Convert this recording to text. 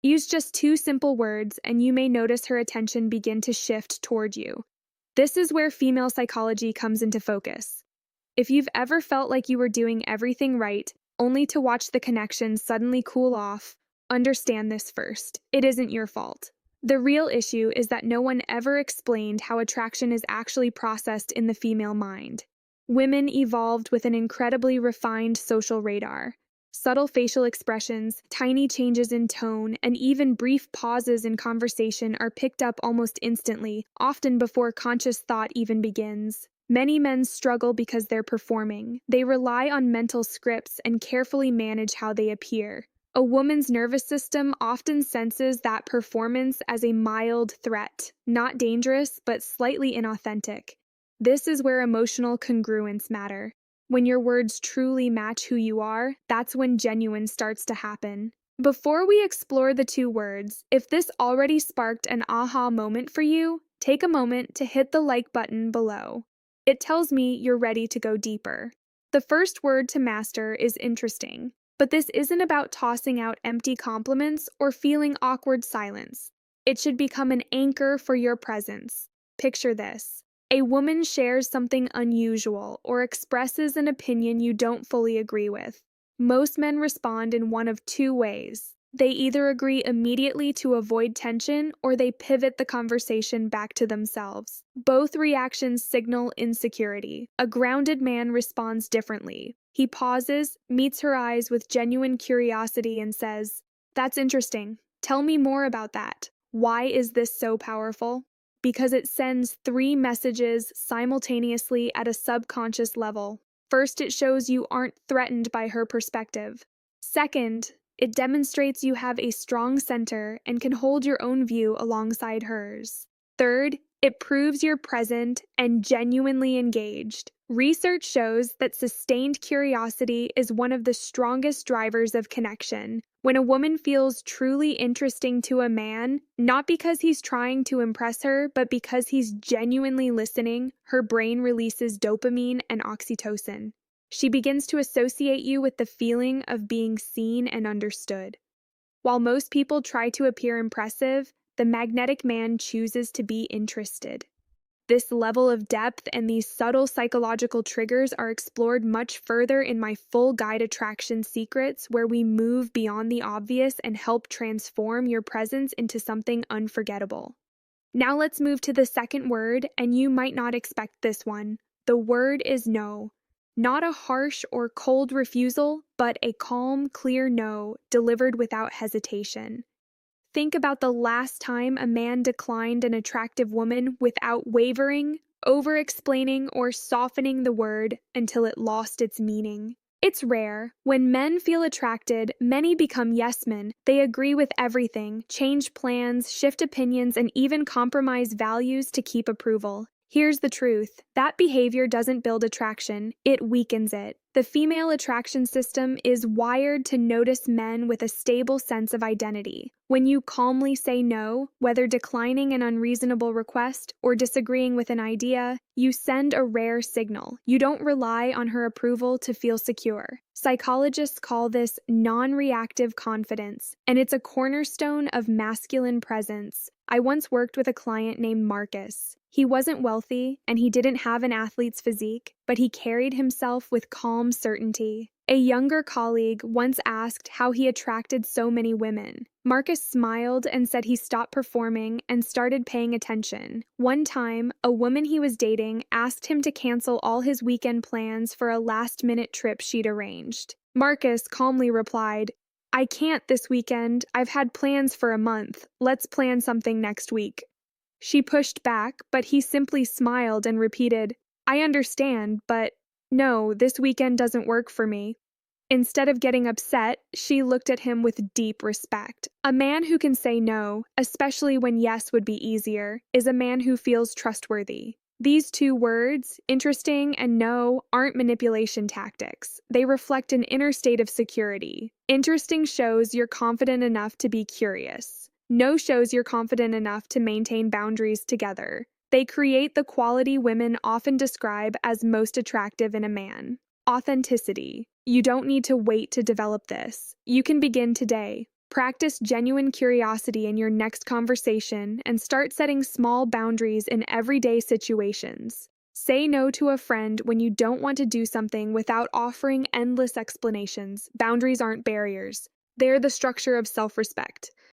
Use just two simple words, and you may notice her attention begin to shift toward you. This is where female psychology comes into focus. If you've ever felt like you were doing everything right, only to watch the connection suddenly cool off, understand this first. It isn't your fault. The real issue is that no one ever explained how attraction is actually processed in the female mind. Women evolved with an incredibly refined social radar. Subtle facial expressions, tiny changes in tone, and even brief pauses in conversation are picked up almost instantly, often before conscious thought even begins. Many men struggle because they're performing. They rely on mental scripts and carefully manage how they appear. A woman's nervous system often senses that performance as a mild threat, not dangerous, but slightly inauthentic. This is where emotional congruence matter. When your words truly match who you are, that's when genuine starts to happen. Before we explore the two words, if this already sparked an aha moment for you, take a moment to hit the like button below. It tells me you're ready to go deeper. The first word to master is interesting, but this isn't about tossing out empty compliments or feeling awkward silence. It should become an anchor for your presence. Picture this. A woman shares something unusual or expresses an opinion you don't fully agree with. Most men respond in one of two ways. They either agree immediately to avoid tension or they pivot the conversation back to themselves. Both reactions signal insecurity. A grounded man responds differently. He pauses, meets her eyes with genuine curiosity, and says, "That's interesting. Tell me more about that. Why is this so powerful?" Because it sends three messages simultaneously at a subconscious level. First, it shows you aren't threatened by her perspective. Second, it demonstrates you have a strong center and can hold your own view alongside hers. Third, it proves you're present and genuinely engaged. Research shows that sustained curiosity is one of the strongest drivers of connection. When a woman feels truly interesting to a man, not because he's trying to impress her, but because he's genuinely listening, her brain releases dopamine and oxytocin. She begins to associate you with the feeling of being seen and understood. While most people try to appear impressive, the magnetic man chooses to be interested. This level of depth and these subtle psychological triggers are explored much further in my full guide Attraction Secrets, where we move beyond the obvious and help transform your presence into something unforgettable. Now let's move to the second word, and you might not expect this one. The word is no. Not a harsh or cold refusal, but a calm, clear no, delivered without hesitation. Think about the last time a man declined an attractive woman without wavering, over-explaining, or softening the word until it lost its meaning. It's rare. When men feel attracted, many become yes men. They agree with everything, change plans, shift opinions, and even compromise values to keep approval. Here's the truth. That behavior doesn't build attraction, it weakens it. The female attraction system is wired to notice men with a stable sense of identity. When you calmly say no, whether declining an unreasonable request or disagreeing with an idea, you send a rare signal. You don't rely on her approval to feel secure. Psychologists call this non-reactive confidence, and it's a cornerstone of masculine presence. I once worked with a client named Marcus. He wasn't wealthy, and he didn't have an athlete's physique, but he carried himself with calm certainty. A younger colleague once asked how he attracted so many women. Marcus smiled and said he stopped performing and started paying attention. One time, a woman he was dating asked him to cancel all his weekend plans for a last-minute trip she'd arranged. Marcus calmly replied, "I can't this weekend. I've had plans for a month. Let's plan something next week." She pushed back, but he simply smiled and repeated, "I understand, but no, this weekend doesn't work for me." Instead of getting upset, she looked at him with deep respect. A man who can say no, especially when yes would be easier, is a man who feels trustworthy. These two words, interesting and no, aren't manipulation tactics. They reflect an inner state of security. Interesting shows you're confident enough to be curious. No shows you're confident enough to maintain boundaries together. They create the quality women often describe as most attractive in a man. Authenticity. You don't need to wait to develop this. You can begin today. Practice genuine curiosity in your next conversation and start setting small boundaries in everyday situations. Say no to a friend when you don't want to do something without offering endless explanations. Boundaries aren't barriers, they're the structure of self respect.